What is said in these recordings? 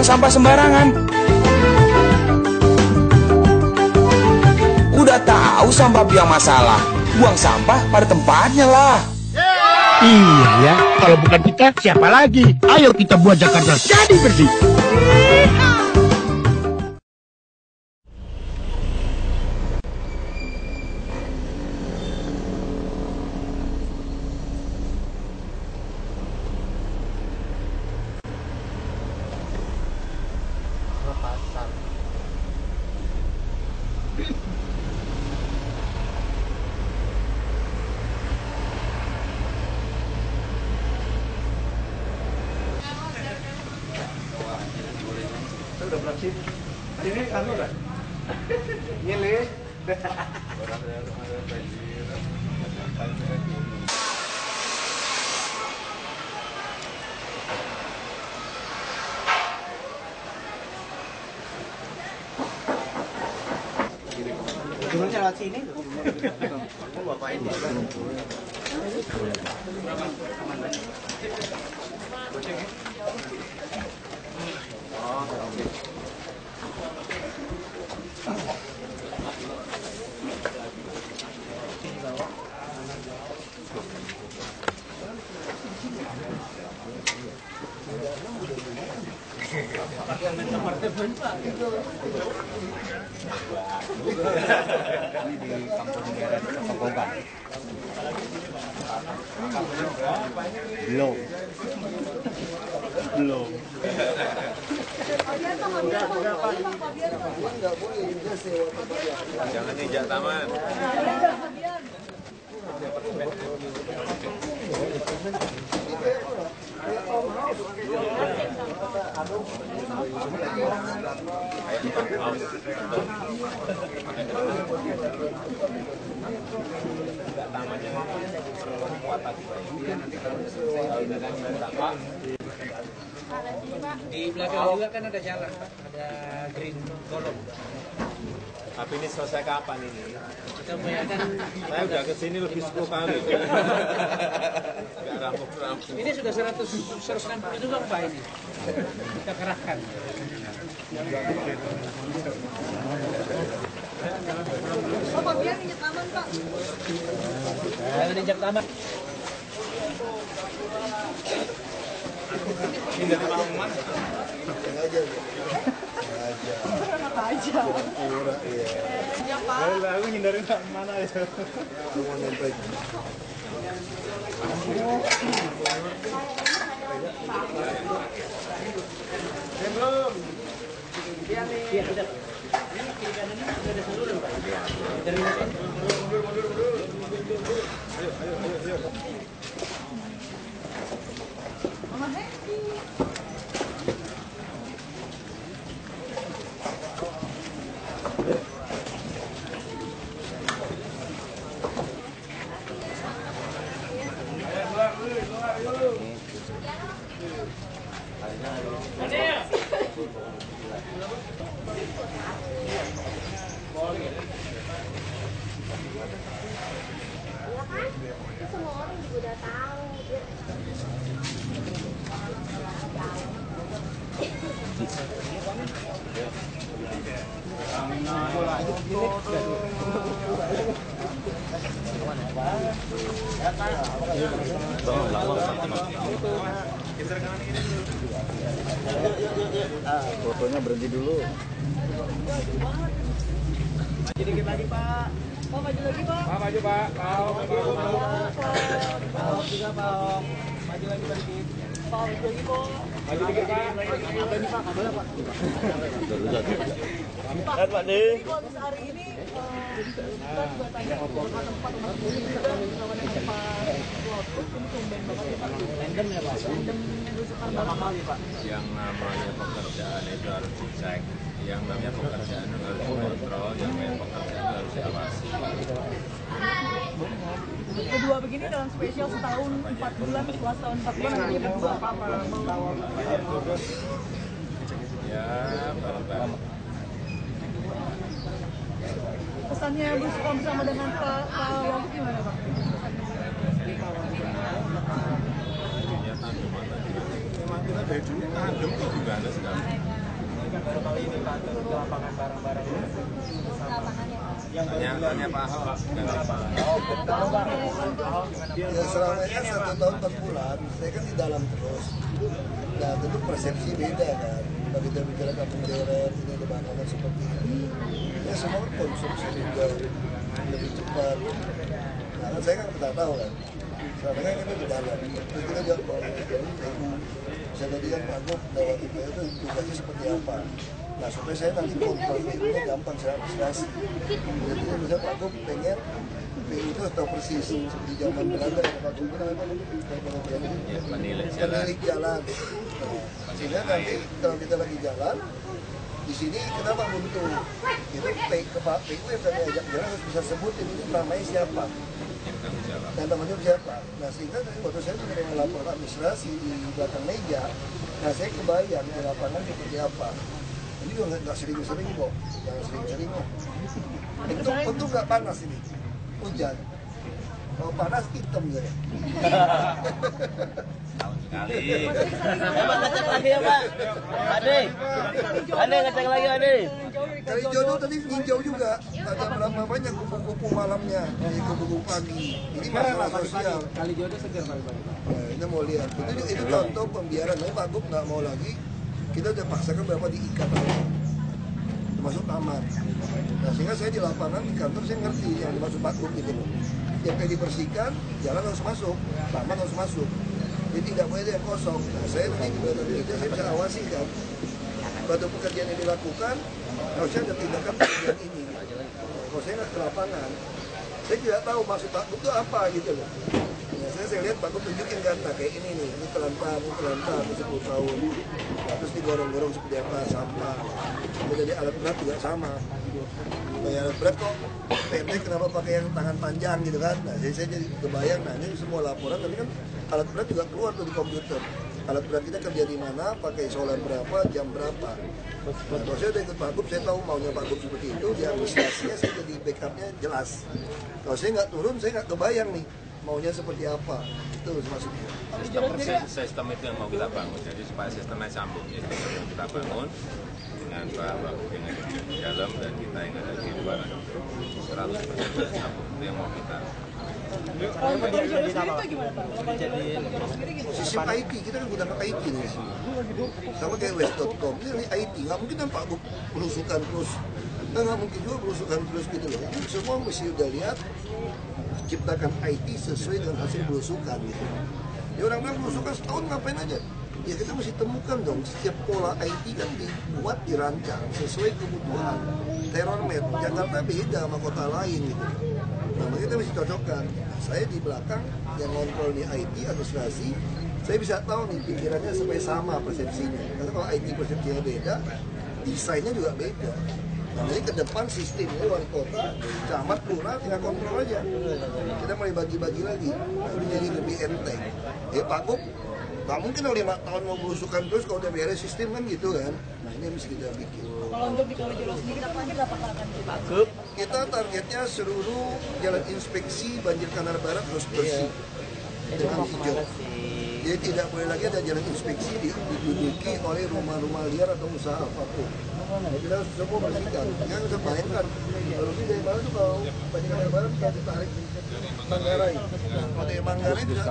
buang sampah sembarangan. Udah tahu sampah biang masalah, buang sampah pada tempatnya lah. Iya ya, kalau bukan kita siapa lagi? Ayo kita buat Jakarta jadi bersih. Udah bersih. Ini kan udah. Ini. Gimana lewat sini tuh? Mau ngapain dia? Ini di kampung daerah Kokoban. Belum. Jangan injak taman. Di belakang juga kan ada jalan, Pak. Ada green kolom. Tapi ini selesai kapan ini? Kita bayangkan Saya udah kesini lebih 10 kali. Nggak rampung-rampung. ini sudah 160 juga Pak ini. Kita kerahkan. Oh, Pak Biar injak taman, Pak. Jangan injak taman. Ini dari mana? Apa aja? Ya, Pak. Aku ngindarin mana ya? Belum. Iya, sudah. Ini kiri kanan ini sudah ada saluran, Pak. Dari Mama happy. Semua orang juga udah tahu. Fotonya berhenti dulu. maju dikit lagi, Pak. Oh, maju lagi, Pak. Pak, maju Pak. Pak juga, Pak. Maju lagi sedikit. Pak, maju lagi, Pak. Maju dikit Pak. Apa ini, Pak? Kabel, Pak. Lihat Pak De. Jadi kalau misalnya hari ini kita juga tanya beberapa tempat umat bumi juga bersama dengan Pak Wapus, ini tumben banget ya Pak. Random ya, Pak. Random berusaha Mahal ya, Pak. Yang namanya pekerjaan itu harus dicek. Yang namanya pekerjaan itu harus dikontrol. Yang namanya pekerjaan harus diawasi. Kedua begini dalam spesial setahun 4 bulan, setelah setahun 4 bulan nanti berdua apa? Ya, bareng-bareng. Pesannya bersuka bersama dengan Pak Wapus gimana Pak? Ya, tandem. Memang kita dari dulu tandem kok juga ada sekarang. baru kali ini Pak turun ke lapangan bareng-bareng. Tanya Pak Ahok. Ya selama ini 1 tahun 4 bulan, saya kan di dalam terus. Nah tentu persepsi beda kan. Kalau kita bicara kampung deret, ini ada makanan seperti ini. Ya semua kan konsumsi juga lebih cepat. Nah kan saya kan tidak tahu kan. Selama ini kita di dalam. Terus kita juga mau PU. Saya tadi kan Pak Gop lewat itu tugasnya seperti apa. Nah supaya saya nanti kontrol PU-nya gampang saya administrasi. Jadi misalnya Pak Gop pengen PU itu tahu persis seperti zaman Belanda Pak Gop itu namanya penilik jalan. Sehingga nanti kalau kita lagi jalan di sini kenapa buntu? Itu ke Pak PU yang kami ajak jalan harus bisa sebutin ini namanya siapa. Dan namanya siapa? Nah sehingga dari waktu saya menerima laporan administrasi di belakang meja, nah saya kebayang di lapangan seperti apa. Ini juga nggak sering-sering kok, jangan sering-sering kok. Untuk nggak panas ini, hujan. Kalau panas hitam ya. Sekali. Pak ngecek lagi ya Pak. Ade ngecek lagi Ade. Kali jodoh tadi ninjau juga, ada berapa banyak kupu-kupu malamnya, di kupu-kupu pagi. Ini masalah sosial. Kali jodoh segar Pak. Nah, kita mau lihat. Itu contoh pembiaran. Tapi Pak Gub nggak mau lagi. Kita udah paksakan berapa diikat termasuk taman. Nah sehingga saya di lapangan di kantor saya ngerti yang dimaksud Pak Gub gitu. Yang kayak dibersihkan, jalan harus masuk, taman harus masuk. Jadi tidak boleh ada yang kosong. Nah saya nanti di belakang meja saya bisa awasi kan. Waktu pekerjaan yang dilakukan, harusnya ada tindakan pekerjaan ini. Kalau saya nggak ke lapangan, saya tidak tahu maksud Pak Gub itu apa gitu loh. Nah, saya lihat Pak Gub tunjukin kan, nah kayak ini nih, ini telantar, 10 tahun. Terus digorong-gorong seperti apa, sampah. Jadi alat berat juga sama. Kayak alat berat kok pendek, kenapa pakai yang tangan panjang gitu kan. Nah saya jadi kebayang, nah ini semua laporan, tapi kan alat berat juga keluar tuh di komputer. Alat berat kita kerja di mana, pakai solar berapa, jam berapa. Nah, kalau saya udah ikut Pak Gub, saya tahu maunya Pak Gub seperti itu, di administrasinya saya jadi backupnya jelas. Kalau saya nggak turun, saya nggak kebayang nih maunya seperti apa. Itu maksudnya. Sistem itu yang mau kita bangun, jadi supaya sistemnya sambung. Sistem yang kita bangun dengan Pak Wagub yang ada di dalam dan kita yang ada di luar 100% sambung. Itu yang mau kita. Kalau untuk jodoh sendiri itu gimana Pak? Kalau jodoh sendiri gitu? Sistem IT, kita kan gunakan IT nih. Sama kayak West.com, ini IT, nggak mungkin kan Pak Gub belusukan terus. Nggak mungkin juga belusukan terus gitu loh. Ini semua mesti udah lihat, ciptakan IT sesuai dengan hasil belusukan gitu. Ya orang bilang belusukan setahun ngapain aja? Ya kita mesti temukan dong, setiap pola IT kan dibuat, dirancang sesuai kebutuhan. Terormet, Jakarta beda sama kota lain gitu. Nah, kita mesti cocokkan. Saya di belakang yang ngontrol nih IT, administrasi, saya bisa tahu nih pikirannya supaya sama persepsinya. Karena kalau IT persepsinya beda, desainnya juga beda. Nah, jadi ke depan sistemnya wali kota, camat, lurah, tinggal kontrol aja. Kita mulai bagi-bagi lagi, udah jadi lebih enteng. Pak Gub, nggak mungkin 5 tahun mau belusukan terus kalau udah beres sistem kan gitu kan. Nah ini mesti kita bikin. Kalau untuk di Kalijodo sendiri, kita target berapa akan Pak Gub? Kita targetnya seluruh jalan inspeksi banjir kanal barat harus bersih dengan hijau. Jadi tidak boleh lagi ada jalan inspeksi diduduki oleh rumah-rumah liar atau usaha apapun. Kita harus semua bersihkan. Jangan bisa bayangkan, kalau dari mana tuh kalau banjir kanal barat kita ditarik Manggarai. Kalau dari Manggarai juga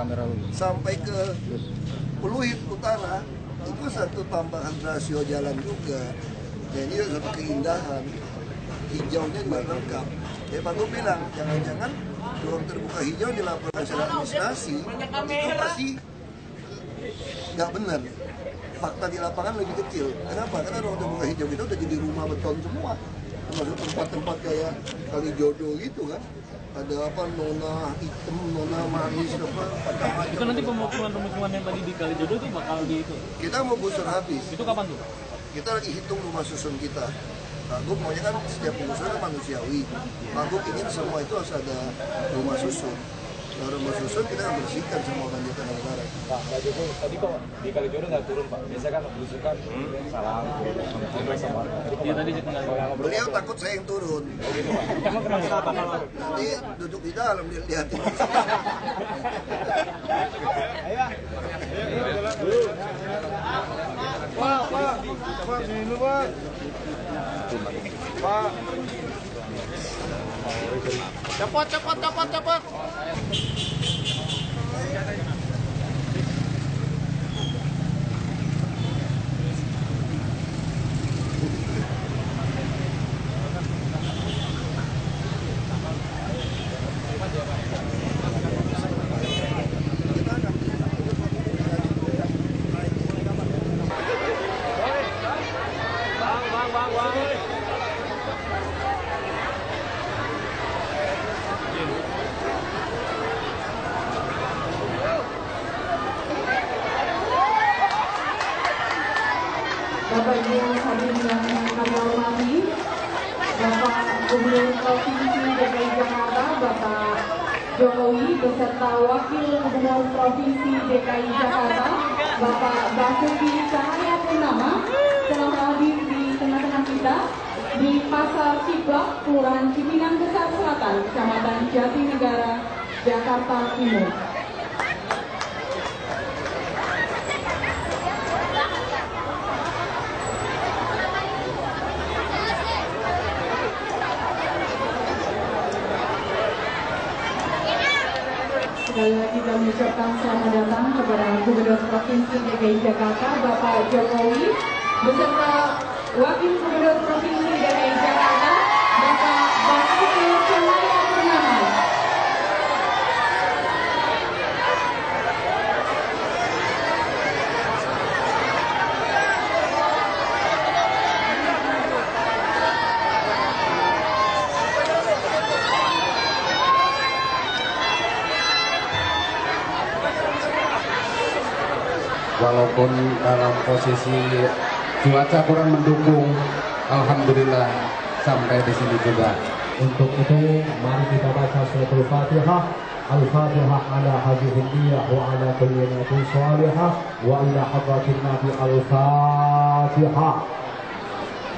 sampai ke Pluit Utara, itu satu tambahan rasio jalan juga. Dan ini satu keindahan, hijaunya juga lengkap. Ya Pak Gub bilang, jangan-jangan ruang terbuka hijau dilaporkan secara administrasi, itu pasti nggak benar. Fakta di lapangan lebih kecil. Kenapa? Karena ruang terbuka hijau kita udah jadi rumah beton semua. Termasuk tempat-tempat kayak Kalijodo gitu kan. Ada apa, nona hitam, nona manis, apa, pada itu nanti pemukiman yang tadi di Kalijodo itu bakal di itu? Kita mau gusur habis. Itu kapan tuh? Kita lagi hitung rumah susun kita. Pak Gub maunya kan setiap pengusaha manusiawi. Pak Gub ingin semua itu harus ada rumah susun. Nah, rumah susun kita akan bersihkan semua banjir kanal barat. Pak Jokowi, tadi kok di Kalijodo nggak turun Pak? Biasanya kan belusukan salah. Iya tadi tinggal. Beliau takut saya yang turun. Emang kenapa Pak? Nanti duduk di dalam lihatin. Ayo. Pak, sini Pak. Pak. Cepat. Bapak Ibu hadirin yang kami hormati, Bapak Gubernur Provinsi DKI Jakarta, Bapak Jokowi beserta Wakil Gubernur Provinsi DKI Jakarta, Bapak Basuki Cahayapurnama telah hadir di tengah-tengah kita di Pasar Ciplak, Kelurahan Cipinang Besar Selatan, Kecamatan Jatinegara, Jakarta Timur. Sekali lagi kami ucapkan selamat datang kepada Gubernur Provinsi DKI Jakarta, Bapak Jokowi, beserta Wakil Gubernur Provinsi DKI Jakarta, Bapak Basuki Cahayapurnama. Walaupun dalam posisi cuaca kurang mendukung, alhamdulillah sampai di sini juga. Untuk itu mari kita baca suratul Fatihah. Al-Fatihah ala hadhihi niyah wa ala kulli niyatin salihah wa ila hadratin Nabi Al-Fatihah.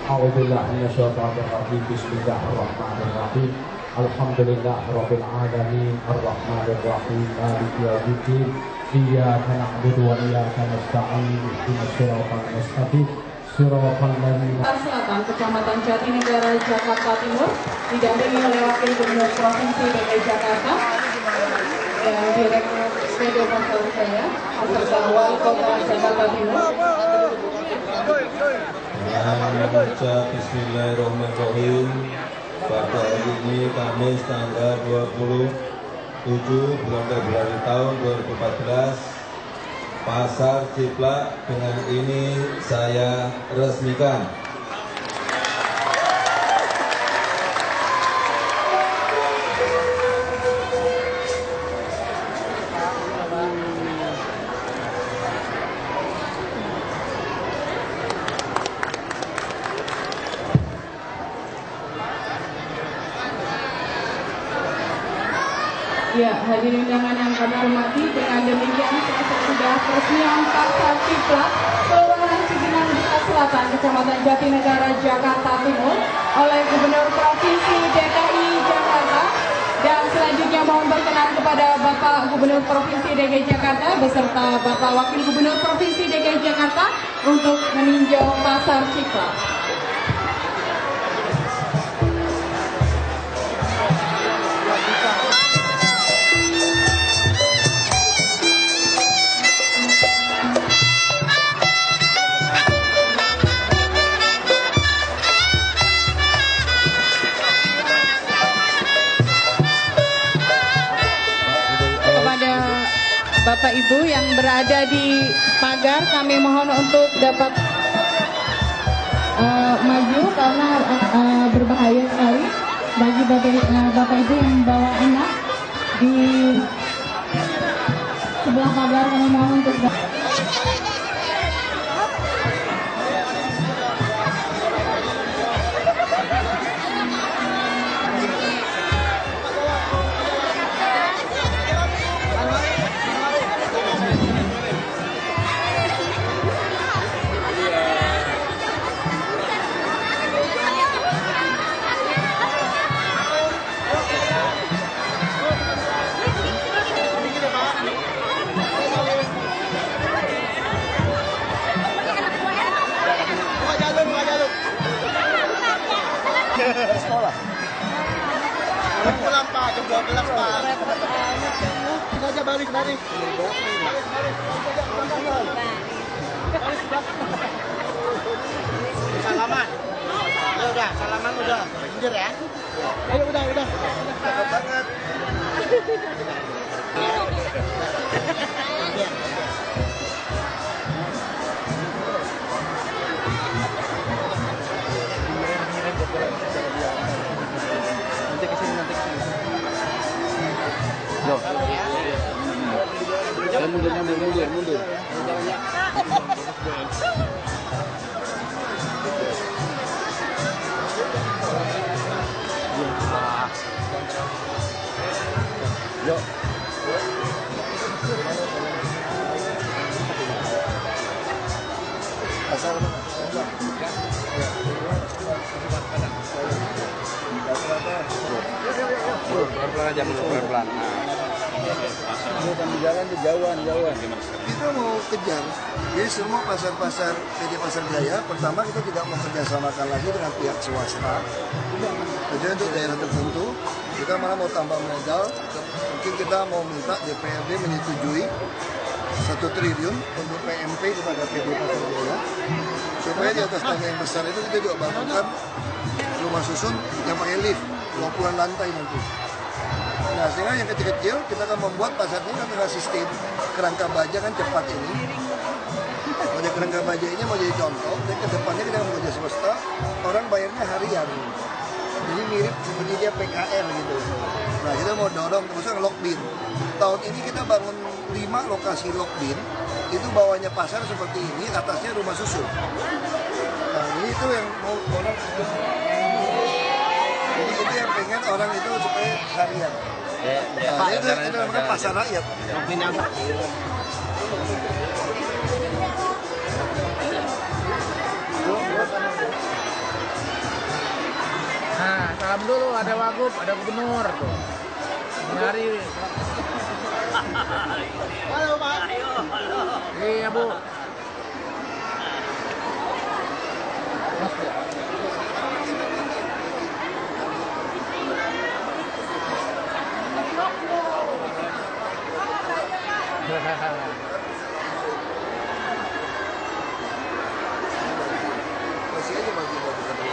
A'udzubillahi minasyaitonir rajim. Bismillahirrahmanirrahim. Alhamdulillahirabbil alamin arrahmanir rahim maliki yaumiddin. Iyyaka na'budu wa iyyaka nasta'in ihdinas siratal mustaqim siratal ladzina Selatan, Kecamatan Jatinegara, Jakarta Timur, didampingi oleh Wakil Gubernur Provinsi DKI Jakarta dan Direktur Radio Pasar saya, serta Wali Kota Jakarta Timur. Membaca Bismillahirrahmanirrahim. Pada hari ini Kamis tanggal 27 bulan Februari tahun 2014, Pasar Ciplak dengan ini saya resmikan. Ya, hadirin undangan yang kami hormati, dengan demikian sudah peresmian Pasar Ciplak, Kelurahan Cipinang Besar Selatan, Kecamatan Jatinegara, Jakarta Timur oleh Gubernur Provinsi DKI Jakarta. Dan selanjutnya mohon berkenan kepada Bapak Gubernur Provinsi DKI Jakarta beserta Bapak Wakil Gubernur Provinsi DKI Jakarta untuk meninjau Pasar Ciplak. Bapak Ibu yang berada di pagar, kami mohon untuk dapat maju karena berbahaya sekali bagi Bapak Ibu yang membawa anak di sebelah pagar. Kami mohon untuk Di sekolah. Pulang Pak, jam 12 Pak. Kita aja balik. Salaman. Ya udah, salaman udah. Jujur ya. Ayo udah. Cakep banget. Nanti kesini. Loh. Mundur. Yuk. Pelan-pelan aja, pelan-pelan. Di jalan jauhan. Kita mau kejar. Jadi semua pasar-pasar PT Pasar Jaya, pertama kita tidak mau kerjasamakan lagi dengan pihak swasta. Jadi untuk daerah tertentu, kita malah mau tambah modal. Mungkin kita mau minta DPRD menyetujui 1 triliun untuk PMP kepada PT Pasar Jaya, supaya di atas tangga yang besar itu kita juga bangunkan rumah susun yang pakai lift, 20-an lantai nanti. Nah, sehingga yang kecil-kecil kita akan membuat pasarnya kan dengan sistem kerangka baja kan cepat ini. Model kerangka baja ini mau jadi contoh, dan ke depannya kita akan bekerja swasta, orang bayarnya harian. Jadi mirip seperti dia PKR gitu. Nah, kita mau dorong terusnya lock bin. Tahun ini kita bangun 5 lokasi lock bin, itu bawahnya pasar seperti ini, atasnya rumah susun. Nah, ini itu yang mau orang. Jadi itu yang pengen orang itu supaya harian. Nah, itu namanya pasar rakyat. Nah, salam dulu, ada wagub, ada gubernur tuh. Nyari. Halo Pak. Iya, Bu. Masih aja bagi-bagi.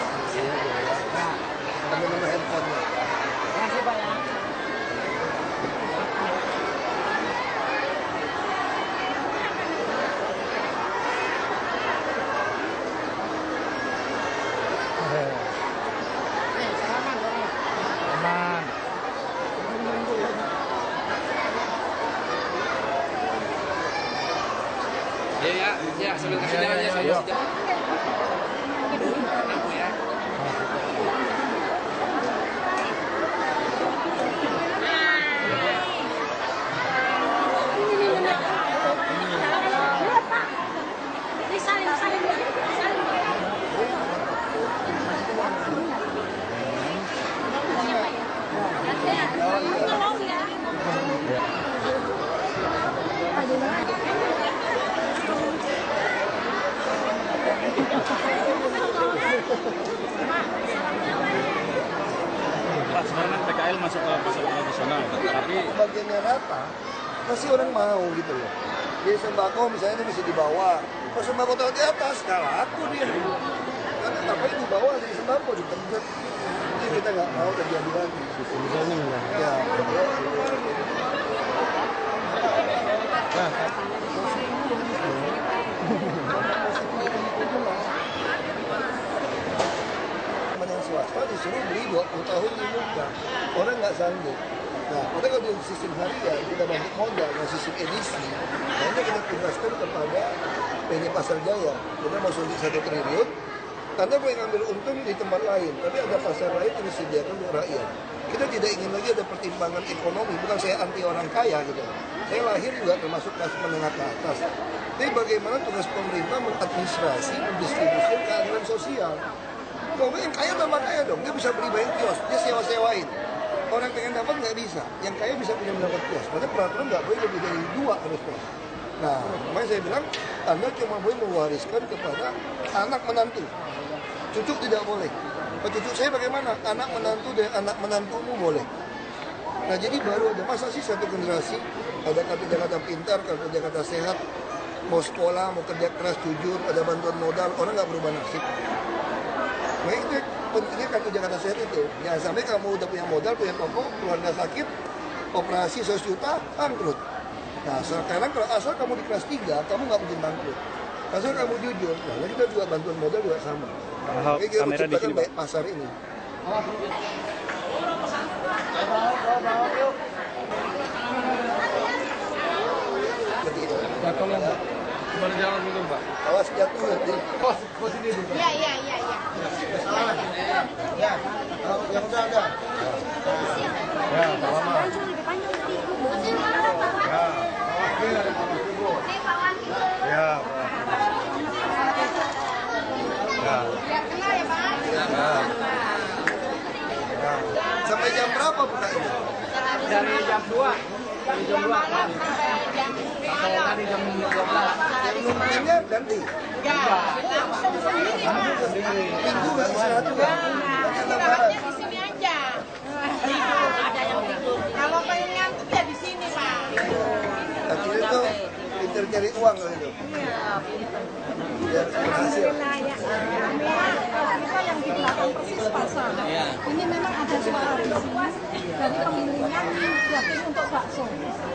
Ada nomor handphonenya. Makasih, Pak ya. Aman. Ya, sambil kasih jalan ya, sambil kasih jalan. Pak, sebenarnya PKL masuk ke pasar tradisional, tapi bagiannya rata, pasti orang mau gitu loh. Jadi sembako misalnya itu bisa dibawa, kalau sembako taruh di atas, nggak laku dia. Karena ngapain dibawa dari sembako dipendek. Ini kita nggak mau terjadi lagi. Ya. Yang swasta disuruh beli 20 tahun di muka, orang nggak sanggup. Nah, kita kalau di sistem harian kita bagi modal dengan sistem edisi, nah ini kita tugaskan kepada PT Pasar Jaya. Kita mau suntik 1 triliun, Anda boleh ngambil untung di tempat lain, tapi ada pasar lain yang disediakan untuk rakyat. Kita tidak ingin lagi ada pertimbangan ekonomi, bukan saya anti orang kaya gitu. Saya lahir juga termasuk kelas menengah ke atas. Tapi bagaimana tugas pemerintah mengadministrasi, mendistribusi keadilan sosial. Kalau yang kaya tambah kaya dong, dia bisa beli banyak kios, dia sewa-sewain. Orang pengen dapat nggak bisa, yang kaya bisa punya mendapat kios. Karena peraturan nggak boleh lebih dari 2 harusnya. Nah, makanya saya bilang, Anda cuma boleh mewariskan kepada anak menantu. Cucu tidak boleh. Cucu saya bagaimana? Anak menantu dan anak menantumu boleh. Nah jadi baru ada, masa sih satu generasi ada kartu Jakarta Pintar, kartu Jakarta Sehat, mau sekolah, mau kerja keras, jujur, ada bantuan modal, orang nggak berubah nasib. Nah itu pentingnya kartu Jakarta Sehat itu. Jangan sampai kamu udah punya modal, punya pokok, keluarga sakit, operasi 100 juta, bangkrut. Nah sekarang kalau asal kamu di kelas 3, kamu nggak mungkin bangkrut. Asal kamu jujur, nah kita juga bantuan modal juga sama. Jadi kita menciptakan baik pasar ini. Jatuh ya, Mbak. Gimana jalan dulu, Mbak? Awas jatuh nanti. Oh, sini dulu. Iya. Ya, yang udah ada. Ya, lama. Ya. Sampai jam berapa buka ini? Dari jam 2. Dari jam 2 sampai nanti jam 12. Lumayannya ganti. Minggu nggak istirahat juga. Istirahatnya di sini aja. Ada yang tidur. Kalau pengen ngantuk ya di sini, Pak. Akhirnya itu pinter cari uang loh itu. Biar berhasil. Kita yang di belakang persis pasar. Ini memang ada suara bisnis dari pemilihan yatim untuk bakso.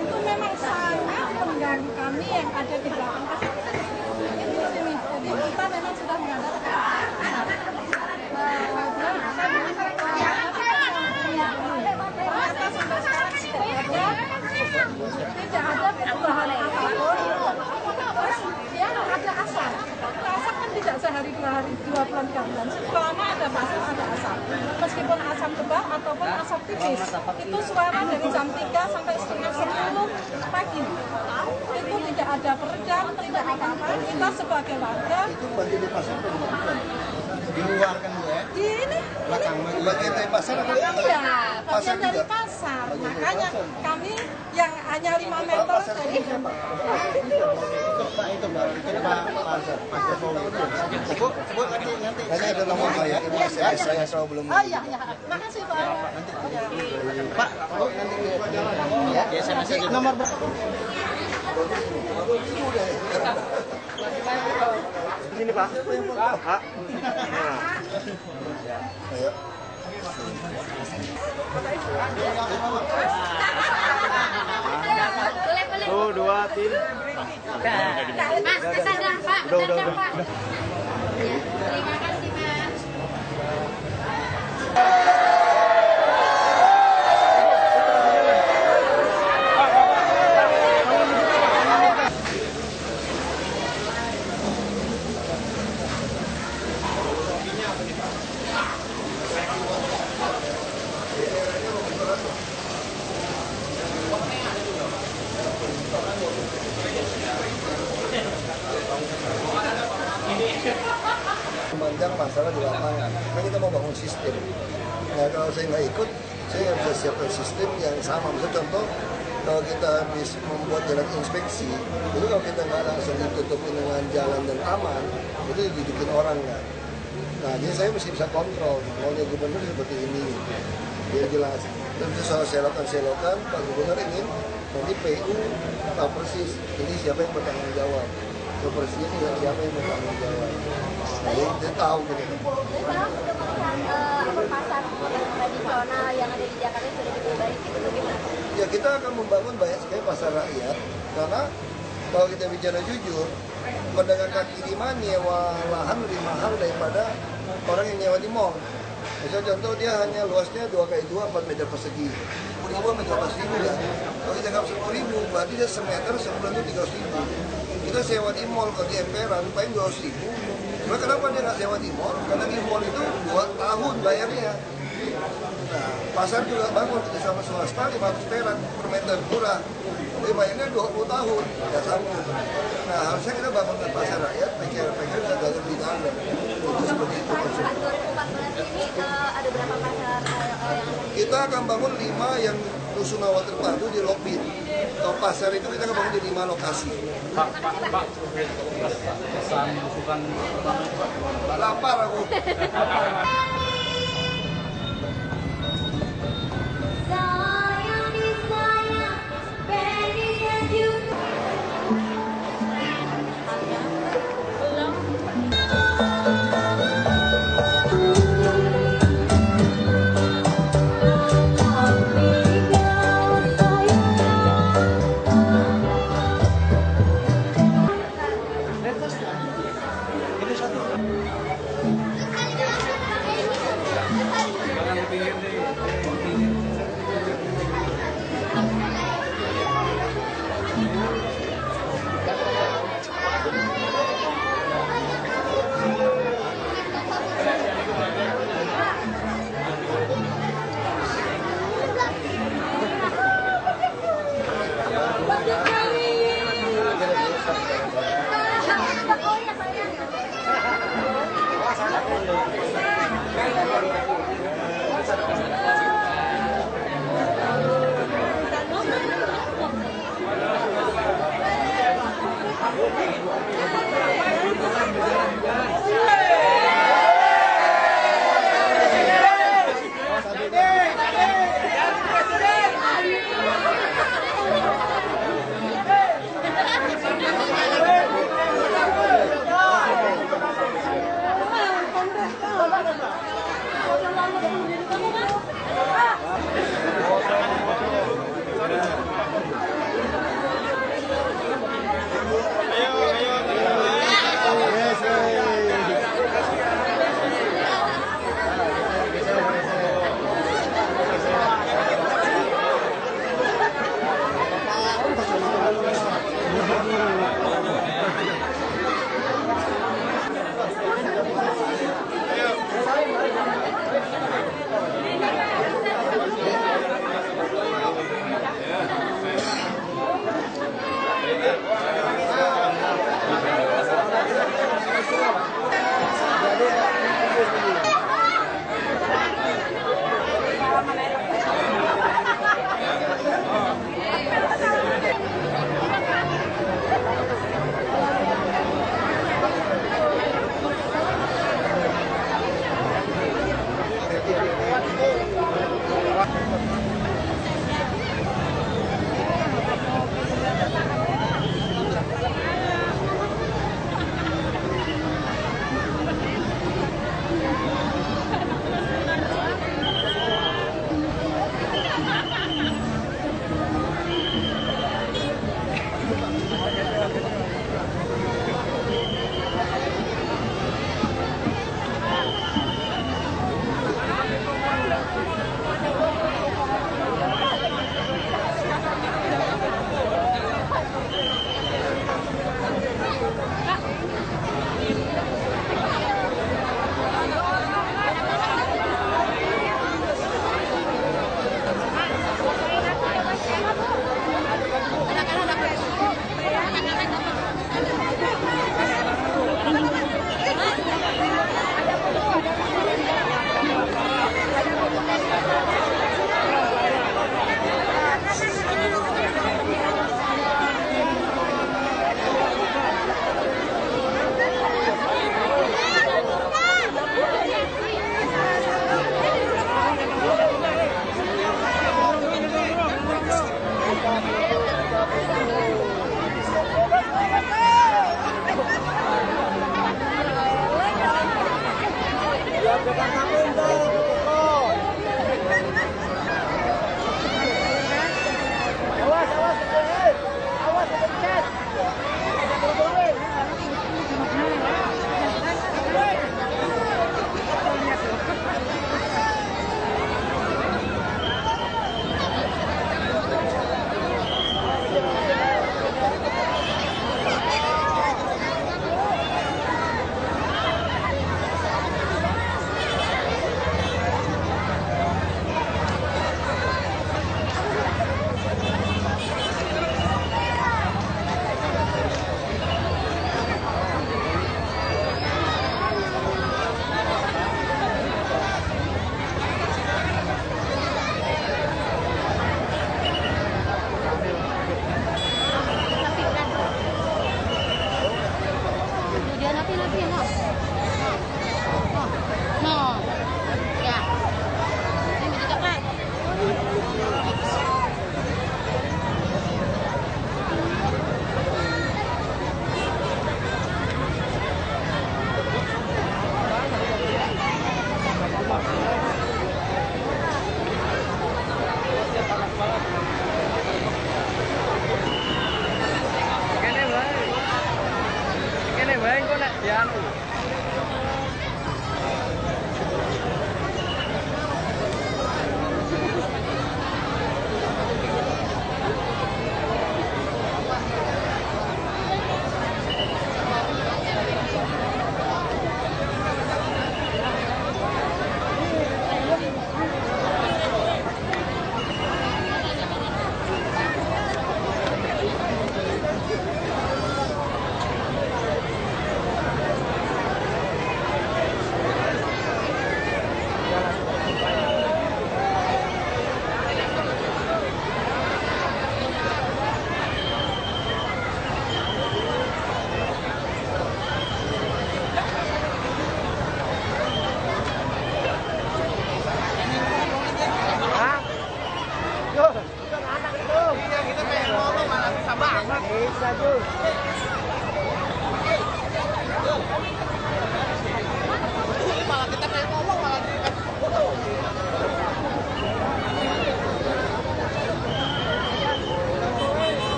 Itu memang sangat mengganggu kami yang ada di belakang pasar. Jadi kita memang sudah mengadakan tidak ada perubahan apapun. Terus yang ada asap. Asap kan tidak sehari 2 hari 2 bulan 3 bulan. Selama ada pasar ada asap. Meskipun asap tebal ataupun asap tipis. Itu suara dari jam 3 sampai setengah 10 pagi. Itu tidak ada peredam, tidak apa-apa. Kita sebagai warga Itu bagian dari pasar atau bukan? Di luar kan Bu ya? di ini Belakang bagian dari pasar atau iya, bagian dari juga? pasar. Makanya kami yang hanya 5 meter dari Itu Pak itu Mbak, itu Pak Sebut nanti. Tadi ada nomor saya, ini SMS saya kalau belum. Oh iya, makasih Pak. Pak, nanti ya. Ya SMS aja. Nomor Sini, Pak. Pak. Ayo. Tuh, 2 tim. Mas, kesana Pak. Udah. Pak. Terima kasih Mas. Memandang masalah di lapangan, kan kita mau bangun sistem. Nah kalau saya nggak ikut, saya nggak bisa siapkan sistem yang sama. Misalnya contoh, kalau kita habis membuat jalan inspeksi, itu kalau kita nggak langsung ditutupin dengan jalan dan aman, itu didudukin orang kan. Nah jadi saya mesti bisa kontrol, maunya gubernur seperti ini, biar jelas. Tentu soal selokan, Pak Gubernur ingin nanti PU tahu persis ini siapa yang bertanggung jawab. Persisnya siapa yang bertanggung jawab. Jadi dia tahu gitu. Pasar tradisional yang ada di Jakarta sudah diperbaiki itu bagaimana? Ya kita akan membangun banyak sekali pasar rakyat karena kalau kita bicara jujur, pedagang kaki lima nyewa lahan lebih mahal daripada orang yang nyewa di mall. Misalnya contoh dia hanya luasnya 2x2 4 meter persegi. 10.000 sampai 12.000 ya. Kalau kita anggap 10.000 berarti dia semeter sebulan itu 300.000. Kita sewa di mall kalau di emperan paling 200.000. Cuma kenapa dia nggak sewa di mall? Karena di mall itu 2 tahun bayarnya. Nah, pasar juga bangun kita sama swasta 500 perak per meter murah. Jadi bayarnya 20 tahun, nggak sanggup. Nah, harusnya kita bangunkan pasar rakyat, PKR bisa gagal di dalam. Itu seperti itu konsepnya. 2014 ini ada berapa pasar yang Kita akan bangun 5 yang Rusunawa terpadu di Lokbin. Kalau pasar itu kita bangun di 5 lokasi. Pak. Pesan masukan Lapar aku.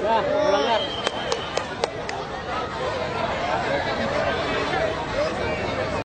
Ya,